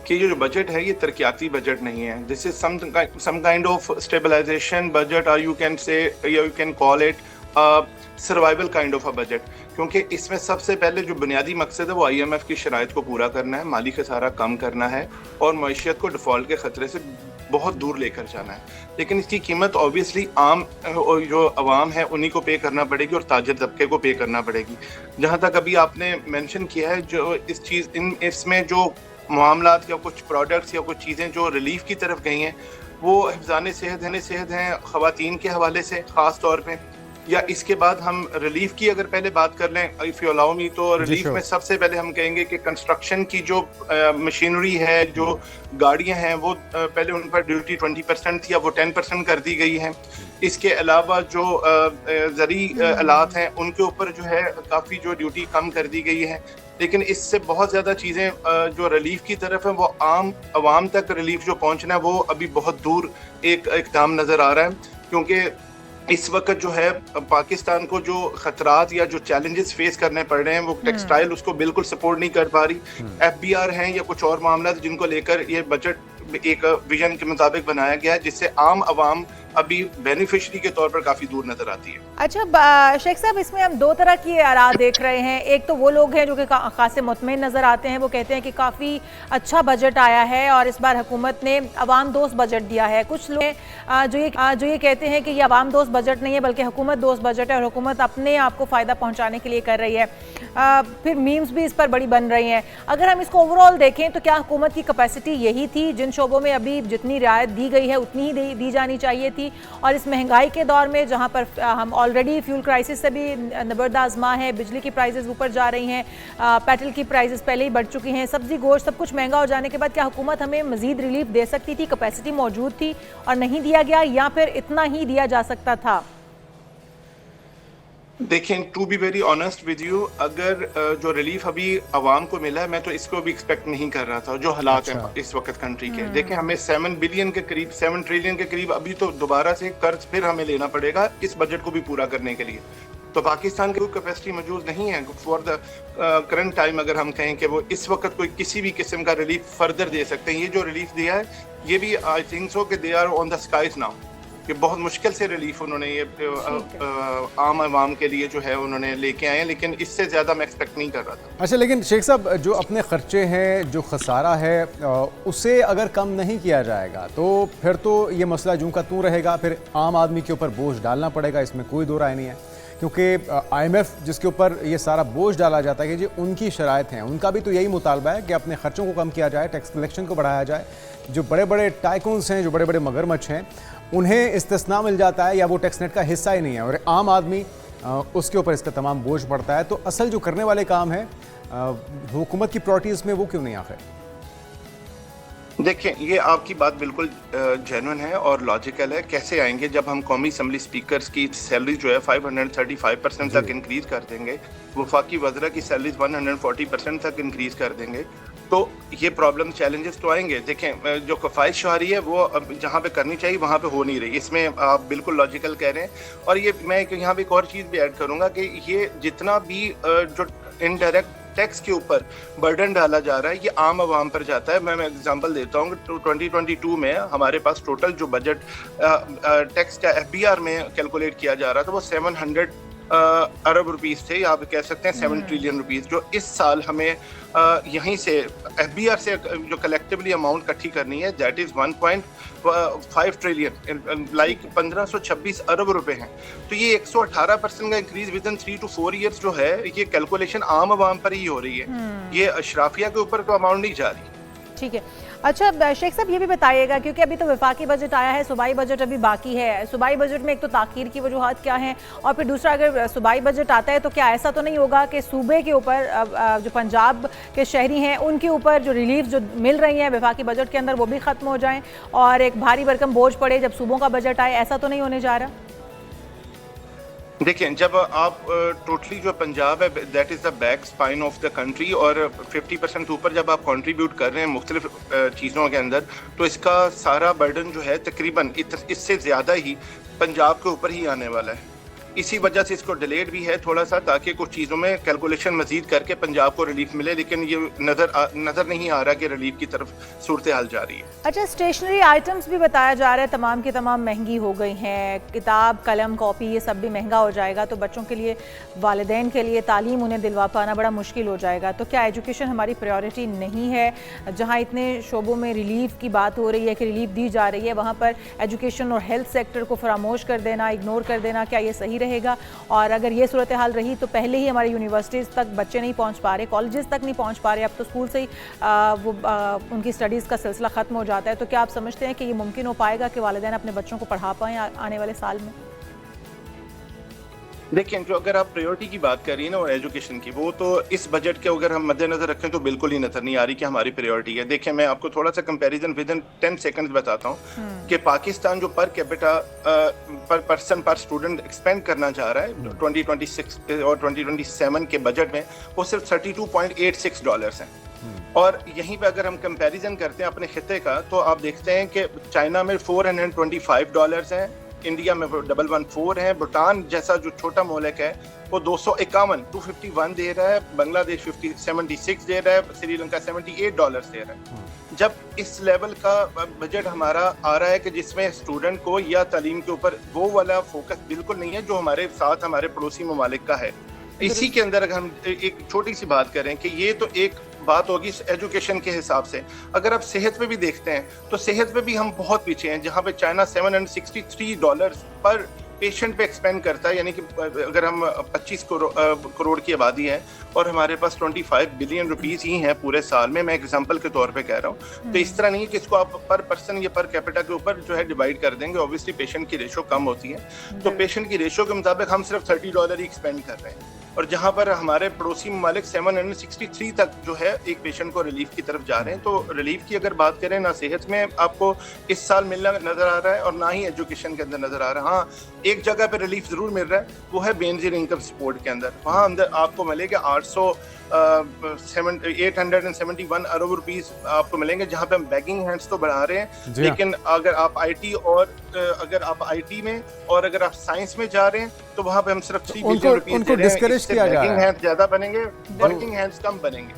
कि ये जो बजट है ये तरक्याती बजट नहीं है। This is some kind of stabilisation budget, और you can say, you can call it survival kind of a budget. क्योंकि इसमें सबसे पहले जो बुनियादी मकसद है वो IMF की शराइत को पूरा करना है, माली खसारा कम करना है और मईशत को डिफॉल्ट के खतरे से बहुत दूर लेकर जाना है। लेकिन इसकी कीमत ऑब्वियसली आम जो अवाम है उन्हीं को पे करना पड़ेगी और ताजिर तबके को पे करना पड़ेगी। जहाँ तक अभी आपने मेंशन किया है, जो इस चीज़ इसमें जो मामलात या कुछ प्रोडक्ट्स या कुछ चीज़ें जो रिलीफ की तरफ गई हैं वो हिफ्ज़ान सेहत हैं ख़वातीन के हवाले से ख़ास तौर पे, या इसके बाद हम रिलीफ की अगर पहले बात कर लें इफ़ यू अलाउ मी, तो रिलीफ में सबसे पहले हम कहेंगे कि कंस्ट्रक्शन की जो मशीनरी है, जो गाड़ियां हैं, वो पहले उन पर ड्यूटी 20% थी, अब वो 10% कर दी गई है। इसके अलावा जो ज़री आलात हैं उनके ऊपर जो है काफ़ी जो ड्यूटी कम कर दी गई है। लेकिन इससे बहुत ज़्यादा चीज़ें जो रिलीफ की तरफ है वो आम आवाम तक रिलीफ जो पहुँचना है वो अभी बहुत दूर एक इक़दाम नज़र आ रहा है। क्योंकि इस वक्त जो है पाकिस्तान को जो खतरात या जो चैलेंजेस फेस करने पड़ रहे हैं वो टेक्सटाइल उसको बिल्कुल सपोर्ट नहीं कर पा रही। FBR हैं या कुछ और मामला जिनको लेकर ये बजट एक विजन के मुताबिक बनाया गया है, जिससे आम आवाम अभी बेनिफिशरी के तौर पर काफी दूर नजर आती है। अच्छा शेख साहब, इसमें हम दो तरह की आरा देख रहे हैं। एक तो वो लोग हैं जो कि खासे मुतमईन नजर आते हैं, वो कहते हैं कि काफ़ी अच्छा बजट आया है और इस बार हुकूमत ने अवाम दोस्त बजट दिया है। कुछ लोग जो ये कहते हैं कि ये अवाम दोस्त बजट नहीं है बल्कि हुकूमत दोस्त बजट है और हुकूमत अपने आप को फ़ायदा पहुँचाने के लिए कर रही है। फिर मीम्स भी इस पर बड़ी बन रही हैं। अगर हम इसको ओवरऑल देखें तो क्या हुकूमत की कैपेसिटी यही थी, जिन शोबों में अभी जितनी रियायत दी गई है उतनी ही दी जानी चाहिए थी? और इस महंगाई के दौर में जहां पर हम ऑलरेडी फ्यूल क्राइसिस से भी नबर्द आजमा है, बिजली की प्राइसेस ऊपर जा रही हैं, पेट्रोल की प्राइसेस पहले ही बढ़ चुकी हैं, सब्जी गोश्त सब कुछ महंगा हो जाने के बाद क्या हुकूमत हमें मजीद रिलीफ दे सकती थी? कैपेसिटी मौजूद थी और नहीं दिया गया, या फिर इतना ही दिया जा सकता था? देखें, to be very honest with you, अगर जो रिलीफ अभी आवाम को मिला है मैं तो इसको भी एक्सपेक्ट नहीं कर रहा था। जो हालात हैं इस वक्त कंट्री के, देखें हमें 7 बिलियन के करीब, 7 ट्रिलियन के करीब अभी तो दोबारा से कर्ज फिर हमें लेना पड़ेगा इस बजट को भी पूरा करने के लिए। तो पाकिस्तान की कोई कैपेसिटी मौजूद नहीं है फॉर द करंट टाइम। अगर हम कहें कि वो इस वक्त कोई किसी भी किस्म का रिलीफ फर्दर दे सकते हैं, ये जो रिलीफ दिया है ये भी आई थिंक सो कि they are on the skies now, कि बहुत मुश्किल से रिलीफ उन्होंने ये आम आवाम के लिए जो है उन्होंने लेके आए हैं, लेकिन इससे ज़्यादा मैं एक्सपेक्ट नहीं कर रहा था। अच्छा, लेकिन शेख साहब, जो अपने खर्चे हैं, जो खसारा है, उसे अगर कम नहीं किया जाएगा तो फिर तो ये मसला जूं का तूं रहेगा, फिर आम आदमी के ऊपर बोझ डालना पड़ेगा, इसमें कोई दो राय नहीं है। क्योंकि IMF जिसके ऊपर ये सारा बोझ डाला जाता है कि जी उनकी शराइत हैं, उनका भी तो यही मुतालबा है कि अपने खर्चों को कम किया जाए, टैक्स कलेक्शन को बढ़ाया जाए। जो बड़े बड़े टाइकून्स हैं, जो बड़े बड़े मगरमच्छ हैं, उन्हें इस्तिस्ना मिल जाता है या वो टैक्स नेट का हिस्सा ही नहीं है और आम आदमी उसके ऊपर इसका तमाम बोझ पड़ता है। तो असल जो करने वाले काम है हुकूमत की प्रायोरिटीज़ में, वो क्यों नहीं आखिर? देखिए, ये आपकी बात बिल्कुल जेन्युइन है और लॉजिकल है। कैसे आएंगे जब हम कौमी असम्बली स्पीकर्स की सैलरी जो है 535% तक इंक्रीज कर देंगे, वफाकी वज़रा की सैलरी 140% तक इंक्रीज कर देंगे, तो ये प्रॉब्लम चैलेंजेस तो आएंगे। देखें, जो कफ़ाइश शुमारी है वो अब जहाँ पे करनी चाहिए वहाँ पे हो नहीं रही, इसमें आप बिल्कुल लॉजिकल कह रहे हैं। और ये मैं यहाँ पे एक और चीज़ भी ऐड करूँगा कि ये जितना भी जो इनडायरेक्ट टैक्स के ऊपर बर्डन डाला जा रहा है ये आम आवाम पर जाता है। मैं एग्जांपल देता हूँ कि 2022 में हमारे पास टोटल जो बजट टैक्स का FBR में कैलकुलेट किया जा रहा था वो 700 अरब रुपीस थे, या आप कह सकते हैं 7 ट्रिलियन रुपीस, जो इस साल हमें यहीं से FBR से जो कलेक्टिवली अमाउंट इकट्ठी करनी है, दैट इज 1.5 ट्रिलियन, लाइक 1526 अरब रुपए हैं। तो ये 118% का increase with in 3 to 4 years जो है, ये कैलकुलेशन आम आवाम पर ही हो रही है, ये अशराफिया के ऊपर तो अमाउंट नहीं जा रही। ठीक है। अच्छा शेख साहब, ये भी बताइएगा, क्योंकि अभी तो वफाकी बजट आया है, सूबाई बजट अभी बाकी है। सूबाई बजट में एक तो ताखीर की वजूहात क्या हैं, और फिर दूसरा अगर सूबाई बजट आता है तो क्या ऐसा तो नहीं होगा कि सूबे के ऊपर जो पंजाब के शहरी हैं उनके ऊपर जो रिलीफ जो मिल रही है वफाकी बजट के अंदर वो भी ख़त्म हो जाएँ और एक भारी भरकम बोझ पड़े जब सूबों का बजट आए? ऐसा तो नहीं होने जा रहा? देखिए, जब आप टोटली जो पंजाब है that is the back spine of the country, और 50% ऊपर जब आप कंट्रीब्यूट कर रहे हैं मुख्तलिफ चीज़ों के अंदर, तो इसका सारा बर्डन जो है तकरीबन इससे ज़्यादा ही पंजाब के ऊपर ही आने वाला है। इसी वजह से इसको डिलेड भी है थोड़ा सा, ताकि कुछ चीज़ों में कैलकुलेशन मजीद करके पंजाब को रिलीफ मिले, लेकिन ये नज़र नहीं आ रहा कि रिलीफ की तरफ सूरत हाल जा रही है। अच्छा, स्टेशनरी आइटम्स भी बताया जा रहा है तमाम की तमाम महंगी हो गई हैं, किताब कलम कॉपी ये सब भी महंगा हो जाएगा, तो बच्चों के लिए, वालिदैन के लिए तालीम उन्हें दिलवा पाना बड़ा मुश्किल हो जाएगा। तो क्या एजुकेशन हमारी प्रायोरिटी नहीं है? जहाँ इतने शोबों में रिलीफ की बात हो रही है कि रिलीफ दी जा रही है, वहाँ पर एजुकेशन और हेल्थ सेक्टर को फरामोश कर देना, इग्नोर कर देना, क्या ये सही रहेगा? और अगर ये सूरत हाल रही तो पहले ही हमारी यूनिवर्सिटीज़ तक बच्चे नहीं पहुँच पा रहे, कॉलेजेस तक नहीं पहुँच पा रहे, अब तो स्कूल से ही उनकी स्टडीज़ का सिलसिला ख़त्म हो जाता है। तो क्या आप समझते हैं कि ये मुमकिन हो पाएगा कि वालिदैन अपने बच्चों को पढ़ा पाएँ आने वाले साल में? देखिए, जो अगर आप प्रायोरिटी की बात कर रही है ना और एजुकेशन की, वो तो इस बजट के अगर हम मद्देनजर रखें तो बिल्कुल ही नजर नहीं आ रही कि हमारी प्रायोरिटी है। देखिए, मैं आपको थोड़ा सा कंपैरिजन विद इन 10 सेकंड्स बताता हूँ कि पाकिस्तान जो पर कैपिटा पर पर्सन पर स्टूडेंट एक्सपेंड करना चाह रहा है 2026 और 2027 के बजट में, वो सिर्फ $32.86 हैं। और यहीं पे अगर हम कंपैरिजन करते हैं अपने खिते का, तो आप देखते हैं कि चाइना में $425 हैं, इंडिया में 114 है, भूटान जैसा जो छोटा मुल्क है वो 251 दे रहा है, बांग्लादेश 76 दे रहा है, श्रीलंका $78 दे रहा है। जब इस लेवल का बजट हमारा आ रहा है कि जिसमें स्टूडेंट को या तालीम के ऊपर वो वाला फोकस बिल्कुल नहीं है जो हमारे साथ हमारे पड़ोसी ममालिक का है। इसी के अंदर अगर हम एक छोटी सी बात करें कि ये तो एक बात होगी एजुकेशन के हिसाब से, अगर आप सेहत पे भी देखते हैं तो सेहत पे भी हम बहुत पीछे हैं, जहां पे चाइना $763 पर पेशेंट पे एक्सपेंड करता है, यानी कि अगर हम 25 करोड़ की आबादी है और हमारे पास 25 बिलियन रुपीस ही हैं पूरे साल में, मैं एग्जांपल के तौर पे कह रहा हूँ, तो इस तरह नहीं है कि इसको आप पर पर्सन या पर कैपिटा के ऊपर जो है डिवाइड कर देंगे। ऑब्वियसली पेशेंट की रेशो कम होती है, तो पेशेंट की रेशो के मुताबिक हम सिर्फ $30 ही एक्सपेंड कर रहे हैं, और जहां पर हमारे पड़ोसी ममालिक 763 तक जो है एक पेशेंट को रिलीफ की तरफ जा रहे हैं। तो रिलीफ की अगर बात करें, ना सेहत में आपको इस साल मिलना नजर आ रहा है और ना ही एजुकेशन के अंदर नजर आ रहा है। हाँ, एक जगह पे रिलीफ जरूर मिल रहा है, वो है बेनजीर इनकम सपोर्ट के अंदर। वहाँ अंदर आपको मिलेगा 871 अरब रुपीस आपको मिलेंगे, जहाँ पे हम बैगिंग हैंड्स तो बढ़ा रहे हैं, लेकिन अगर आप आईटी में और अगर आप साइंस में जा रहे हैं तो वहाँ पे हम सिर्फ 3 बिलियन रुपीस दे रहे हैं। डिस्करेज किया जा रहा है, बैगिंग हैंड्स ज्यादा बनेंगे, वर्किंग हैंड्स कम बनेंगे।